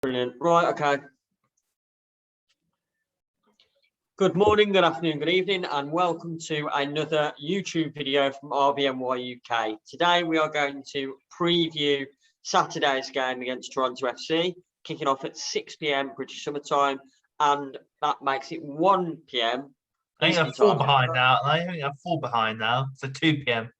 Brilliant. Right, okay. Good morning, good afternoon, good evening, and welcome to another YouTube video from RBNY UK. Today we are going to preview Saturday's game against Toronto FC, kicking off at 6 p.m. British Summer Time, and that makes it 1 p.m. I think I'm 4 behind now. I think I'm 4 behind now. So 2 p.m.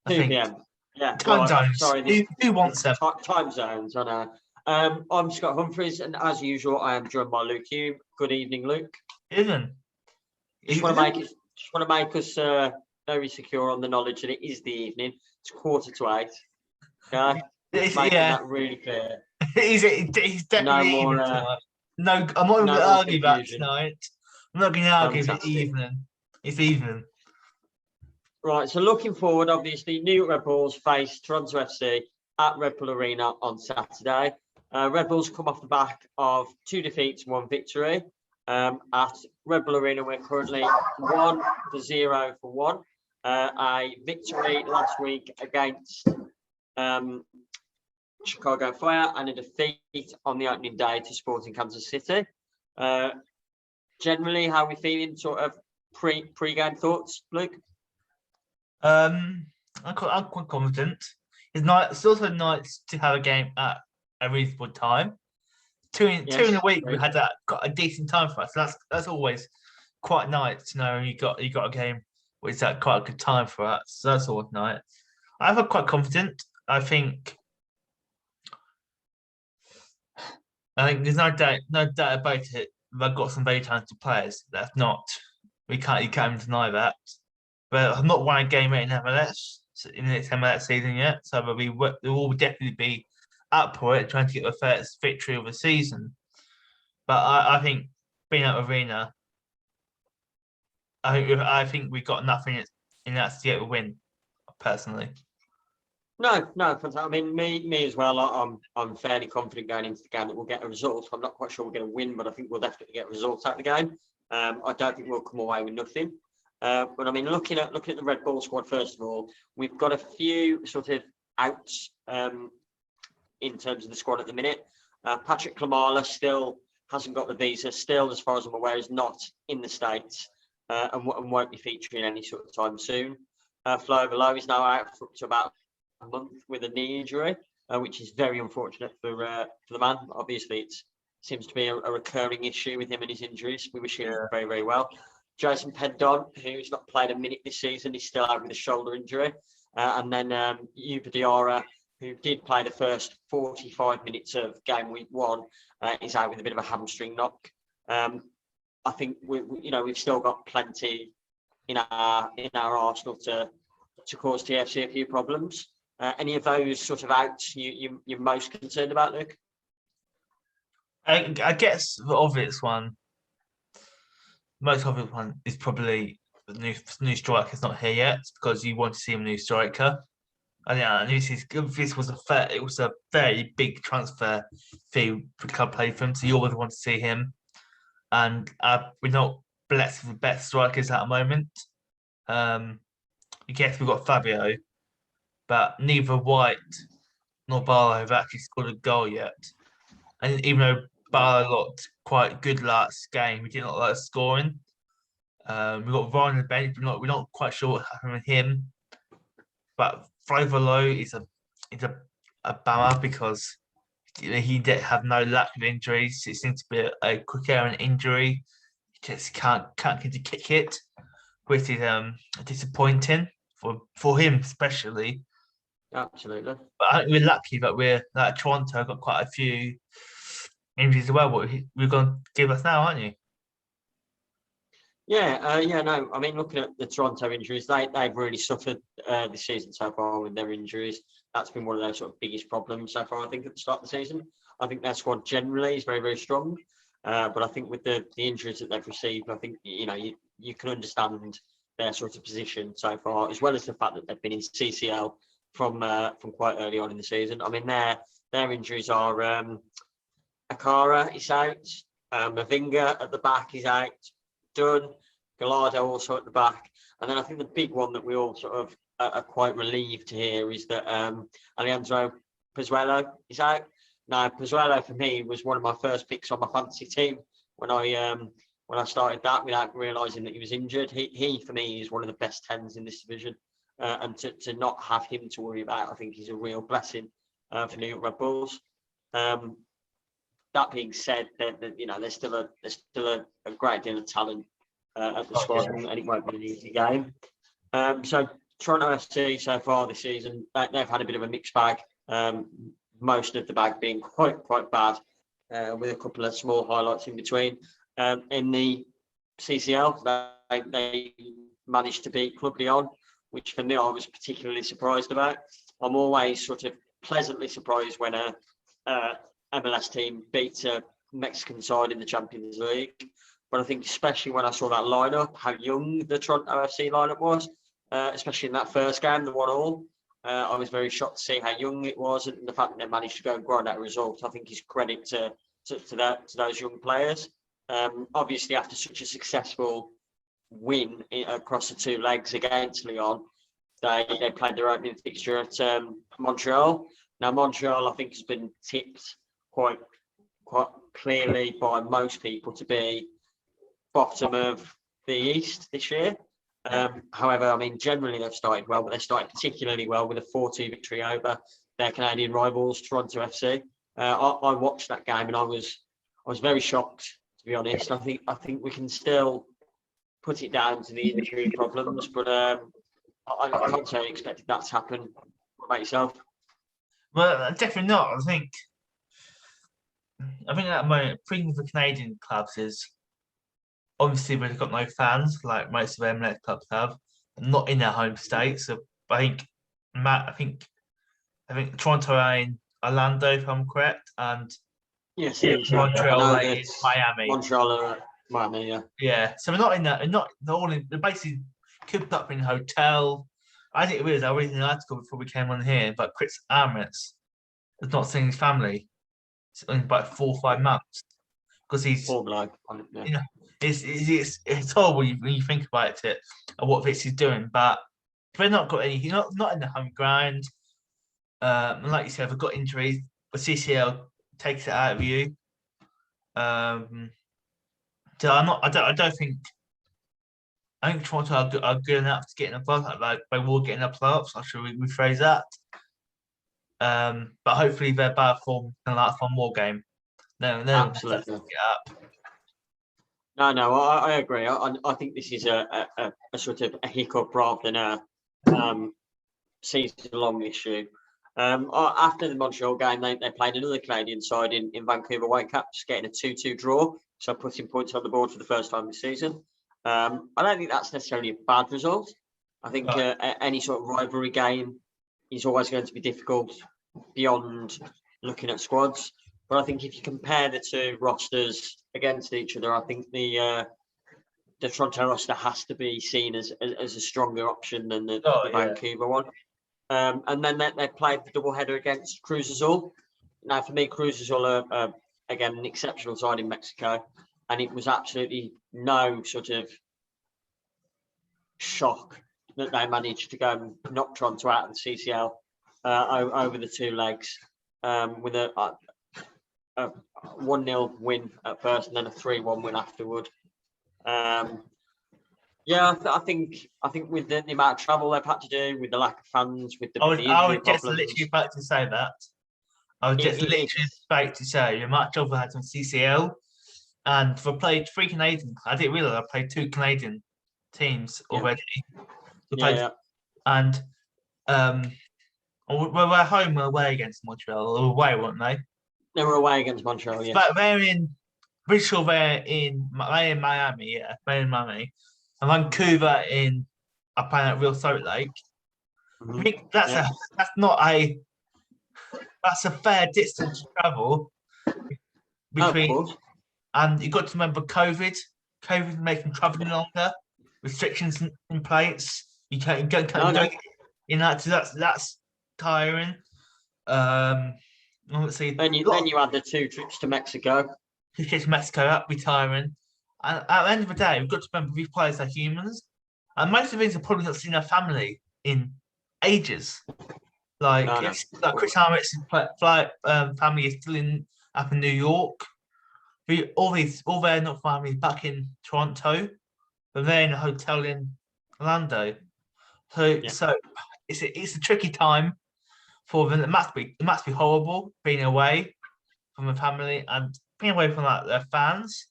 2 p.m. Yeah, time zones. Sorry, who wants them? Time zones, I know. I'm Scott Humphreys, and as usual, I am joined by Luke Hume. Good evening, Luke. Even. Just want to make us very secure on the knowledge that it is the evening. It's 7:45. Okay, making that really clear. He's definitely no more, evening tonight. No, I'm not going to argue about tonight. I'm not going to argue about evening. It's evening. Right, so looking forward, obviously, New Red Bulls face Toronto FC at Red Bull Arena on Saturday. Red Bulls come off the back of 2 defeats and 1 victory. At Red Bull Arena, we're currently 1-0 for 1. A victory last week against Chicago Fire and a defeat on the opening day to Sporting Kansas City. Generally, how are we feeling? Sort of pre-game thoughts, Luke? I'm quite confident. It's also nice to have a game at a reasonable time. Two in a week, we had got a decent time for us. So that's always quite nice to know you got a game where it's at quite a good time for us. So that's always nice. I feel quite confident. I think there's no doubt about it. They've got some very talented players. That's not you can't even deny that. But I've not won a game in MLS in this MLS season yet, so they will definitely be up for it, trying to get the first victory of the season. But I think being at Arena, I think we got nothing in that to get a win, personally. No, I mean me as well. I'm fairly confident going into the game that we'll get a result. I'm not quite sure we're going to win, but I think we'll definitely get results out of the game. I don't think we'll come away with nothing. But I mean, looking at the Red Bull squad, first of all, we've got a few sort of outs in terms of the squad at the minute. Patrick Klimala still hasn't got the visa. Still, as far as I'm aware, is not in the States and won't be featuring any sort of time soon. Flo Below is now out for up to about a month with a knee injury, which is very unfortunate for the man. Obviously, it seems to be a recurring issue with him and his injuries. We wish him very, very well. Jason Pendon, who's not played a minute this season, is still out with a shoulder injury. And then Yuba Diarra, who did play the first 45 minutes of game week 1, is out with a bit of a hamstring knock. I think we've still got plenty in our arsenal to cause TFC a few problems. Any of those sort of outs you're most concerned about, Luke? I guess the most obvious one is probably the new striker's not here yet, because you want to see a new striker. And this was a very big transfer fee for the club played for him, so you always want to see him. And we're not blessed with the best strikers at the moment. I guess we've got Fabio, but neither White nor Barlow have actually scored a goal yet. And even though Barlow looked quite good last game, we did not like scoring. We've got Ryan on the bench, but we're not quite sure what happened with him. But Flo Below is a bummer because he did have no luck with injuries. It seems to be a quick error injury. He just can't get to kick it, which is disappointing for him especially. Absolutely. But I think we're lucky that Toronto got quite a few injuries as well. What we're going to give us now, aren't you? No. I mean, looking at the Toronto injuries, they've really suffered this season so far with their injuries. That's been one of their sort of biggest problems so far, I think, at the start of the season. I think their squad generally is very, very strong. But I think with the injuries that they've received, I think, you can understand their sort of position so far, as well as the fact that they've been in CCL from quite early on in the season. I mean, their injuries are Akara is out, Mavinga at the back is out, Dunn, Gallardo also at the back. And then I think the big one that we all sort of are quite relieved to hear is that Alejandro Pozuelo is out. No, Pozuelo for me was one of my first picks on my fantasy team when I started that without realising that he was injured. He for me is one of the best tens in this division, and to not have him to worry about, I think, is a real blessing for New York Red Bulls. That being said, there's still a great deal of talent at the squad, and it won't be an easy game. So Toronto FC so far this season, they've had a bit of a mixed bag. Most of the bag being quite bad, with a couple of small highlights in between. In the CCL, they managed to beat Club Lyon, which for me I was particularly surprised about. I'm always sort of pleasantly surprised when a MLS team beats a Mexican side in the Champions League. But I think especially when I saw that lineup, how young the Toronto FC lineup was, especially in that first game, the 1-1. I was very shocked to see how young it was, and the fact that they managed to go and grind out a result, I think is credit to those young players. Obviously, after such a successful win across the two legs against Lyon, they played their opening fixture at Montreal. Now, Montreal, I think, has been tipped quite clearly by most people to be bottom of the East this year. However, I mean, generally they've started well, but they started particularly well with a 4-2 victory over their Canadian rivals, Toronto FC. I watched that game and I was very shocked, to be honest. I think we can still put it down to the injury problems, but I can't say I expected that to happen. What about yourself? Well, definitely not. I think at the moment, thing for Canadian clubs is obviously they've got no fans like most of MLS clubs have, not in their home state. So I think Toronto are in Orlando, if I'm correct, and Yes, Montreal are in Miami. Montreal are Miami, yeah. Yeah, so we're not in that. They're basically cooped up in a hotel. I think it is. I read an article before we came on here, but Chris Armitz has not seen his family in about 4 or 5 months because he's. Poor bloke. You know, it's horrible when you think about it and what Vitz is doing, but they've not got any. He's not in the home ground. And like you said, they've got injuries. The CCL takes it out of you. So I don't think. I think Toronto are good enough to get in the playoffs. Like they will get in the playoffs. I should rephrase that. But hopefully their bad form can last one more game. No, absolutely. No, I agree. I think this is a sort of a hiccup rather than a season-long issue. After the Montreal game, they played another Canadian side in Vancouver Whitecaps, getting a 2-2 draw, so putting points on the board for the first time this season. I don't think that's necessarily a bad result. I think any sort of rivalry game is always going to be difficult beyond looking at squads. But I think if you compare the two rosters against each other, I think the Toronto roster has to be seen as a stronger option than the Vancouver one. And then they played the doubleheader against Cruz Azul. Now, for me, Cruz Azul are again an exceptional side in Mexico, and it was absolutely no sort of shock that they managed to go and knock Toronto out of the CCL over the two legs with a 1-0 win at first and then a 3-1 win afterward. Yeah, I think with the amount of travel they've had to do, with the lack of fans, with the I was just literally about to say that. I was just literally about to say the amount of travel I had on CCL, and I played 3 Canadian. I didn't realise I played 2 Canadian teams already. And we're home or away against Montreal, or away, weren't they? They were away against Montreal, yeah. But pretty sure they're in Miami, yeah. They're in Miami. And Vancouver are playing at Real Salt Lake. I think that's a fair distance to travel between. And you've got to remember COVID making travelling longer, restrictions in place. You can't go that's tiring. Let's see. Then you had the 2 trips to Mexico. 2 trips to Mexico, that'd be tiring. And at the end of the day, we've got to remember these players are humans, and most of these have probably not seen their family in ages. Like, No, no. it's like Chris Harris's family is still up in New York. All their not families back in Toronto, but they're in a hotel in Orlando. So it's a tricky time for them. It must be horrible being away from the family and being away from like their fans.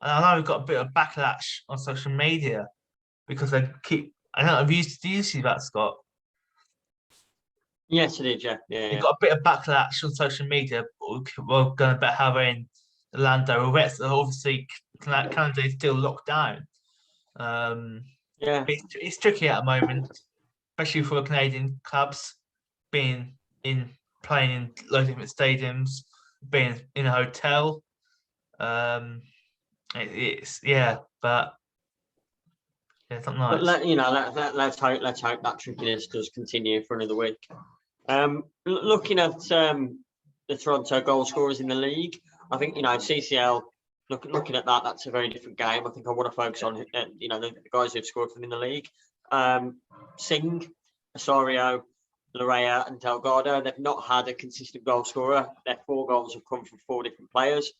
And I know we've got a bit of backlash on social media because they keep. I don't know. Do you see that, Scott? Yes, it is. Yeah, yeah, They yeah. got a bit of backlash on social media. We're going about how they're in Orlando. Obviously, Canada is still locked down. Yeah. It's tricky at the moment, especially for Canadian clubs being playing in loads of different stadiums, being in a hotel. It's but it's not But nice. let's hope that trickiness does continue for another week. Looking at the Toronto goal scorers in the league, I think CCL. Looking at that, that's a very different game. I think I want to focus on the guys who've scored for them in the league. Singh, Osorio, Larea, and Delgado. They've not had a consistent goal scorer. Their 4 goals have come from 4 different players,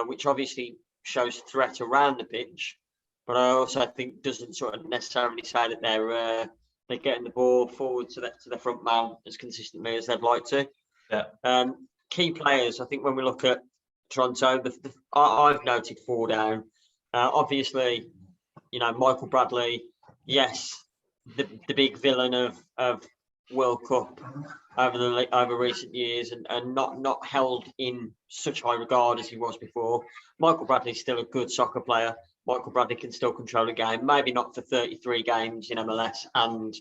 which obviously shows threat around the pitch. But I also think doesn't sort of necessarily say that they're getting the ball forward to the front man as consistently as they'd like to. Yeah. Key players, I think when we look at Toronto, I've noted 4 down. Obviously, Michael Bradley, yes, the big villain of World Cup over recent years, and not held in such high regard as he was before. Michael Bradley's still a good soccer player. Michael Bradley can still control a game, maybe not for 33 games in MLS and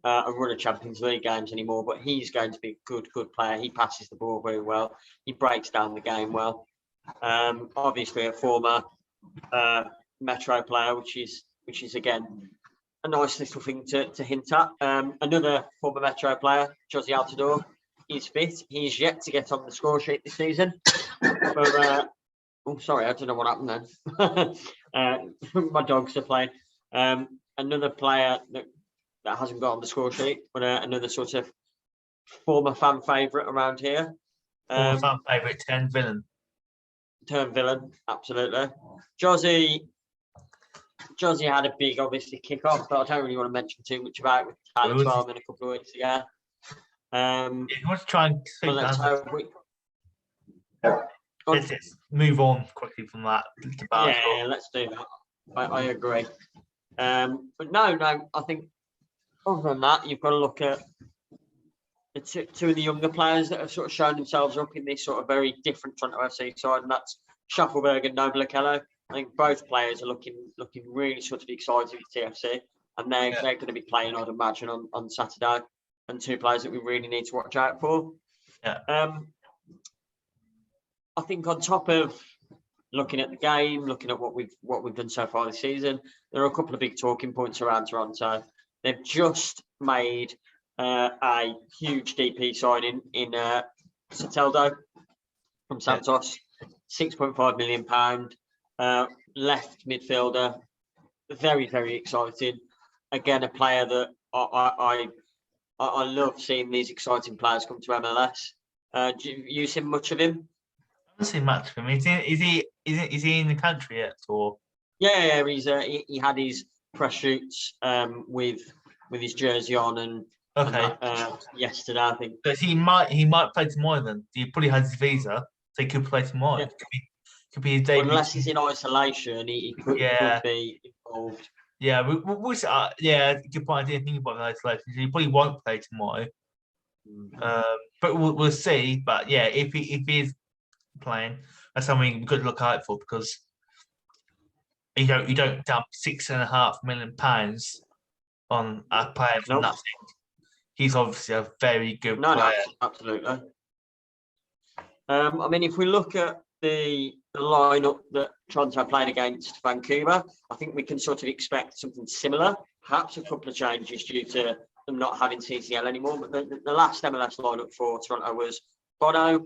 a run of Champions League games anymore, but he's going to be a good player. He passes the ball very well. He breaks down the game well. Obviously a former Metro player, which is again a nice little thing to hint at. Another former Metro player, Josie Altidore, is fit. He's yet to get on the score sheet this season. But, sorry, I don't know what happened then. My dogs are playing. Another player that hasn't got on the score sheet, but another sort of former fan favourite around here. Former fan favourite, turn villain. Turn villain, absolutely. Josie had a big, obviously, kick-off, but I don't really want to mention too much about it with Tyler 12 in a couple of weeks ago. You want to try and let's move on quickly from that. Yeah, let's do that. I agree. But no, I think other than that, you've got to look at the two of the younger players that have sort of shown themselves up in this sort of very different Toronto FC side, and that's Schaffelberg and Noble Okello. I think both players are looking really sort of excited with TFC, and they're going to be playing, I'd imagine, on Saturday, and 2 players that we really need to watch out for. Yeah. I think on top of looking at the game, looking at what we've done so far this season, there are a couple of big talking points around Toronto. They've just made a huge DP signing in Soteldo from Santos, £6.5 million, left midfielder, very, very exciting. Again, a player that I love seeing these exciting players come to MLS. Do you see much of him? I haven't seen much of him. Is he in the country yet, or? Yeah, he had his press shoots with his jersey on and yesterday, I think. But he might play tomorrow then. He probably has his visa, so he could play tomorrow. Yeah. Could be his debut. Unless he's in isolation, he could be involved. Yeah, good point. I didn't think about isolation. He probably won't play tomorrow. But we'll see. But yeah, if he is playing, that's something we could look out for, because you don't dump £6.5 million on a player for nothing. He's obviously a very good player. No, absolutely. I mean, if we look at the lineup that Toronto played against Vancouver, I think we can sort of expect something similar. Perhaps a couple of changes due to them not having CCL anymore. But the last MLS lineup for Toronto was Bono,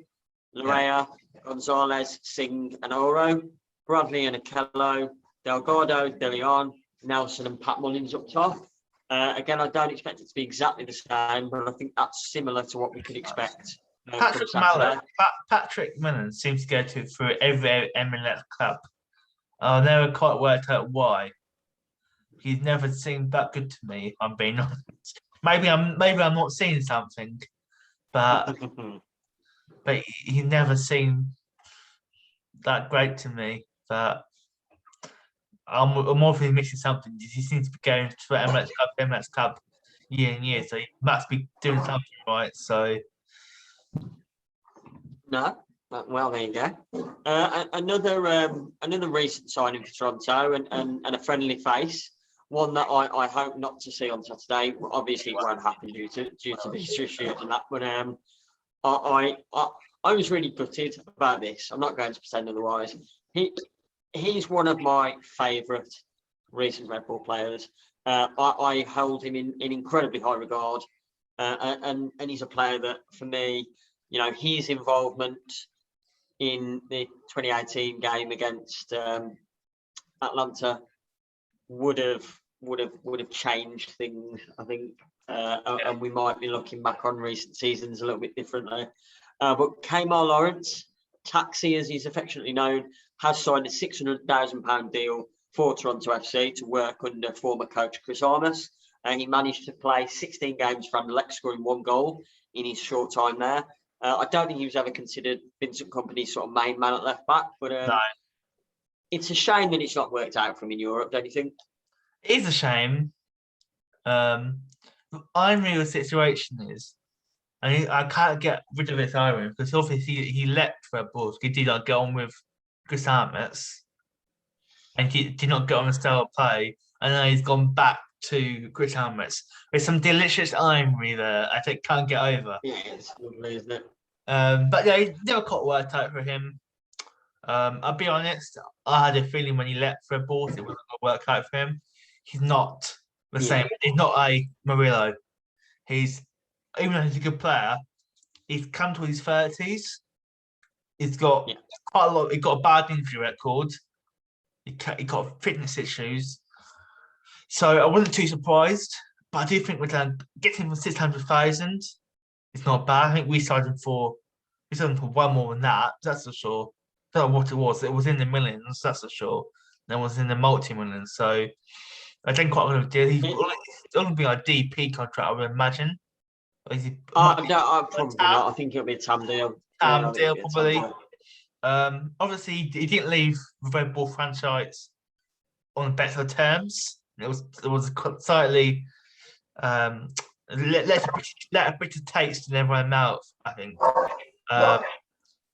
Larea, Gonzalez, Singh, and Oro, Bradley and Okello, Delgado, De Leon, Nelson, and Pat Mullins up top. Again, I don't expect it to be exactly the same, but I think that's similar to what we could expect from Saturday. Patrick Millen seems to go through every MLS club. I never quite worked out why. He's never seemed that good to me, if I'm being honest. Maybe I'm not seeing something, but he never seemed that great to me. But I'm obviously missing something. He seems to be going to MLS Cup year and year, so he must be doing something right. So No, well, there you go. Another recent signing for Toronto and a friendly face. One that I hope not to see on Saturday. Obviously, it won't happen due to visa issues and that. But I was really gutted about this. I'm not going to pretend otherwise. He's one of my favourite recent Red Bull players. I hold him in incredibly high regard, and he's a player that, for me, his involvement in the 2018 game against Atlanta would have changed things, I think, and we might be looking back on recent seasons a little bit differently. But Kmar Lawrence, Taxi as he's affectionately known, has signed a £600,000 deal for Toronto FC to work under former coach Chris Armas. He managed to play 16 games for Anderlecht, scoring 1 goal in his short time there. I don't think he was ever considered Vincent Kompany's sort of main man at left back, but no. It's a shame that it's not worked out for him in Europe, don't you think? It is a shame. The irony of the situation is, and I can't get rid of this irony because obviously he left Red Bulls. He did not get on with Chris Armas, and he did not get on the style of play, and then he's gone back to Chris Armas. There's some delicious irony there I think can't get over. Yeah, it's lovely, isn't it? But yeah, he never quite worked out for him. I'll be honest, I had a feeling when he left Red Bulls it wasn't going to work out for him. He's not the same. He's not a Murillo. Even though he's a good player, he's come to his 30s. He's got quite a lot. He got a bad injury record. He got fitness issues. So I wasn't too surprised. But I do think we're going to get him for 600,000. It's not bad. I think we signed him for one more than that. That's for sure. I don't know what it was. It was in the millions. That's for sure. That was in the multi-millions. So I think quite a lot of deal. He's going to be a DP contract, I would imagine. No, probably not. I think it'll be a TAM deal. Deal, probably. Obviously, he didn't leave the Red Bull franchise on better terms. It was slightly let a bitter taste in everyone's mouth, I think.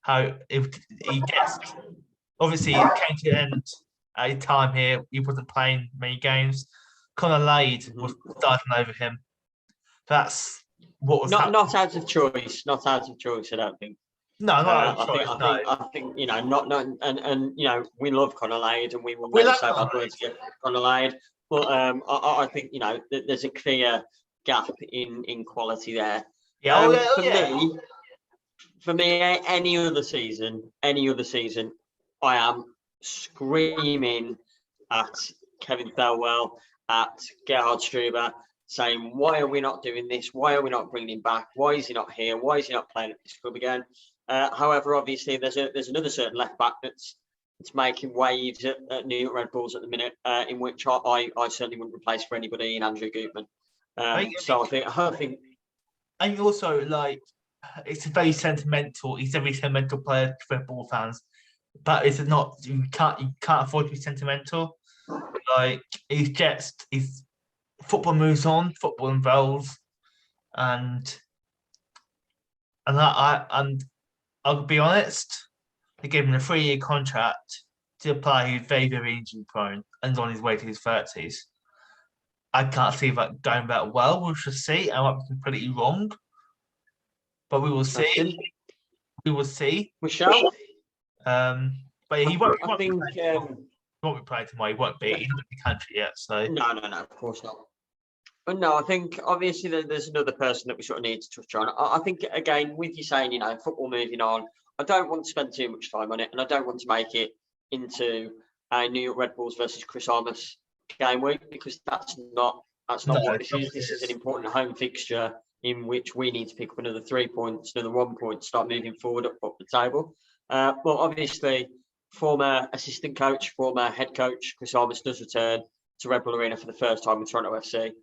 How he gets, obviously, it came to the end at a time here. He wasn't playing many games. Conor Lade was starting over him. That's what was not out of choice. Not out of choice, I don't think. No, not out of choice. I think not we love Conor Lade and we will never say bad words against Conor Lade. But I think there's a clear gap in quality there. For me, any other season, I am screaming at Kevin Thelwell, at Gerhard Struber, saying, why are we not doing this? Why are we not bringing him back? Why is he not here? Why is he not playing at this club again? However, obviously, there's another certain left back that's making waves at New York Red Bulls at the minute, in which I certainly wouldn't replace for anybody in Andrew Gutman. So I think, and also it's a very sentimental. He's a very sentimental player to Red Bull fans, but it's not. You can't afford to be sentimental. He's football moves on, football evolves, and I'll be honest. They gave him a 3-year contract to apply. He's very, very injury prone and on his way to his 30s. I can't see that going that well. We shall see. I might be completely wrong, but we will see. We will see. We shall. But he won't. I think he won't be playing tomorrow. He won't be. He's not in the country yet. So no, of course not. But no, I think obviously there's another person that we sort of need to touch on. I think again, with you saying football moving on, I don't want to spend too much time on it, and I don't want to make it into a New York Red Bulls versus Chris Armas game week because that's not That's not No, what this is. This is an important home fixture in which we need to pick up another 3 points, another 1 point, start moving forward up the table. Well, obviously, former assistant coach, former head coach, Chris Armas does return to Red Bull Arena for the first time with Toronto FC.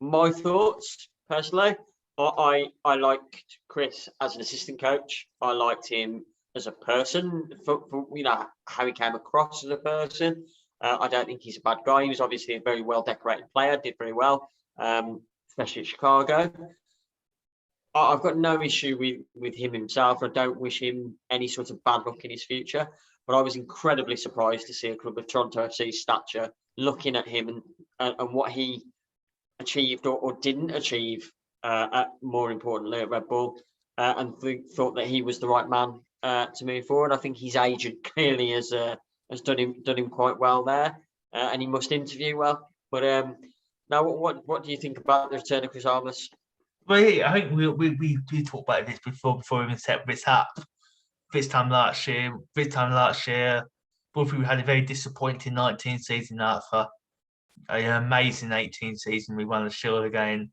My thoughts, personally, I liked Chris as an assistant coach. I liked him as a person, for how he came across as a person. I don't think he's a bad guy. He was obviously a very well decorated player, did very well, especially at Chicago. I've got no issue with him himself. I don't wish him any sort of bad luck in his future. But I was incredibly surprised to see a club of Toronto FC's stature looking at him and what he achieved or didn't achieve, more importantly at Red Bull, and thought that he was the right man to move forward. I think his agent clearly has done him quite well there, and he must interview well. But now, what do you think about the return of Chris Armas? Well, yeah, I think we talked about this before we even set this up. This time last year, both we had a very disappointing 19 season after an amazing 18 season. We won the Shield again,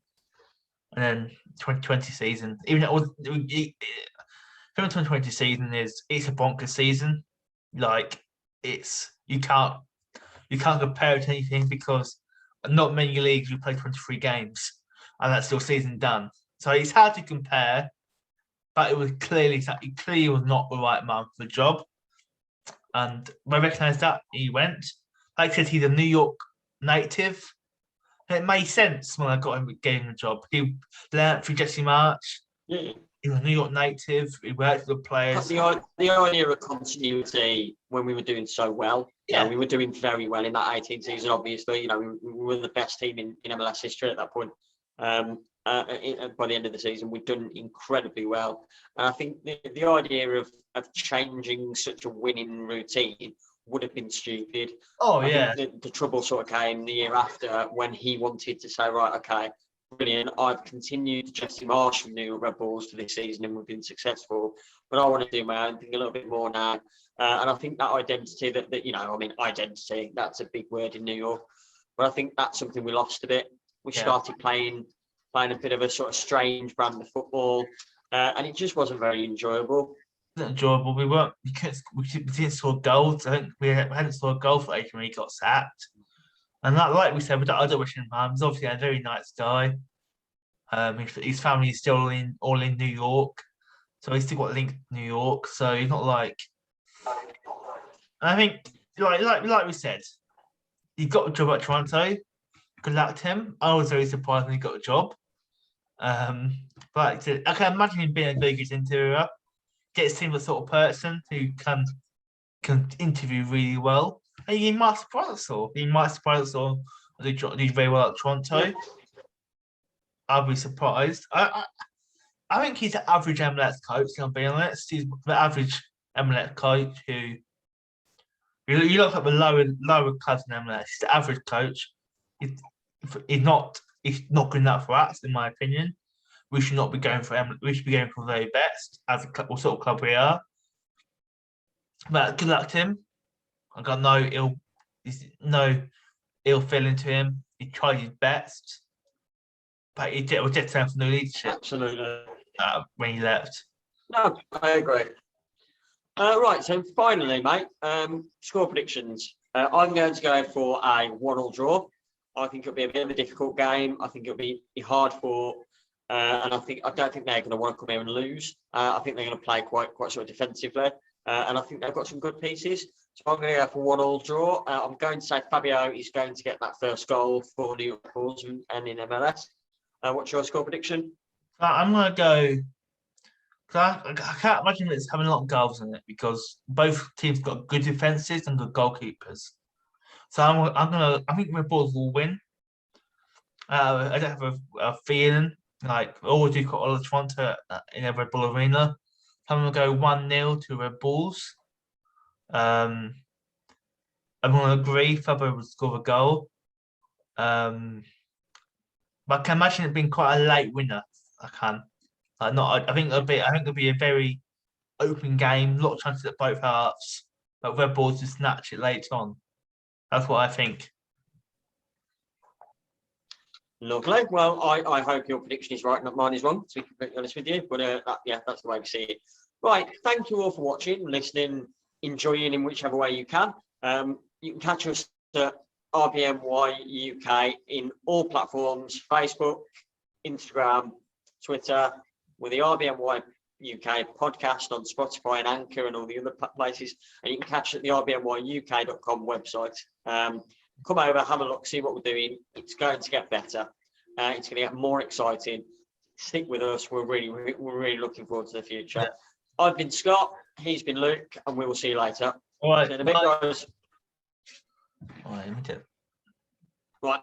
and then 2020 season. Even though the 2020 season it's a bonkers season. Like you can't compare it to anything because not many leagues you play 23 games and that's your season done. So it's hard to compare, but it was clearly was not the right man for the job. And I recognise that he went. Like I said, he's a New York native. And it made sense when I gave him the job. He learned through Jesse March. Yeah. He was a New York native. He worked with the players. The idea of continuity when we were doing so well. Yeah, we were doing very well in that 18 season. Obviously, we were the best team in MLS history at that point. By the end of the season, we've done incredibly well. And I think the idea of changing such a winning routine would have been stupid. I think the trouble sort of came the year after when he wanted to say, right, okay, brilliant. I've continued Jesse Marsh from New York Red Bulls for this season and we've been successful, but I want to do my own thing a little bit more now. And I think that identity identity, that's a big word in New York, but I think that's something we lost a bit. We started playing a bit of a sort of strange brand of football, and it just wasn't very enjoyable. Enjoyable. We didn't score goals. I think we hadn't scored a goal for Adrian when he got sacked. And like we said, I don't wish him harm. He's obviously a very nice guy. His family is still all in New York, so he's still got a link to New York. So he's not like. I think like we said, he got a job at Toronto. Good luck to him. I was very surprised when he got a job. But I can imagine him being a very good interviewer. Gets him the sort of person who can interview really well. And he might surprise us all. He might surprise us all. Do very well at Toronto. I'll be surprised. I think he's an average MLS coach. I'm being honest. He's the average MLS coach who you look at the lower class in MLS. He's the average coach. He's not good enough for us, in my opinion. We should not be going for we should be going for the very best as a what sort of club we are. But good luck to him. I got no ill feeling to him. He tried his best, but it was just time for new leadership. Absolutely. When he left. No, I agree. Right, so finally, mate, score predictions. I'm going to go for a 1-1 draw. I think it'll be a bit of a difficult game. I think it'll be hard for, and I don't think they're going to want to come here and lose. I think they're going to play quite sort of defensively, and I think they've got some good pieces. So I'm going to go for 1-1 draw. I'm going to say Fabio is going to get that first goal for New York Bulls and in MLS. What's your score prediction? I'm going to go. I can't imagine it's having a lot of goals in it because both teams got good defenses and good goalkeepers. So I think the Bulls will win. I don't have a feeling like always do got all of Toronto in a Red Bull Arena. I'm gonna go 1-0 to Red Bulls. I'm gonna agree Fabio will score a goal. But I can imagine it being quite a late winner. I can. I think it'll be a very open game, a lot of chances at both halves. But Red Bulls to snatch it late on. That's what I think. Lovely. Well, I hope your prediction is right, not mine is wrong, to be completely honest with you. But that's the way we see it. Right. Thank you all for watching, listening, enjoying in whichever way you can. You can catch us at RBNY UK in all platforms: Facebook, Instagram, Twitter, with the RBNY UK podcast on Spotify and Anchor and all the other places. And you can catch it at the rbnyuk.com website. Come over, have a look, see what we're doing. It's going to get better. It's going to get more exciting. Stick with us. We're really looking forward to the future. Yeah. I've been Scott. He's been Luke, and we will see you later. All right. See you in a bit, guys. All right. Right.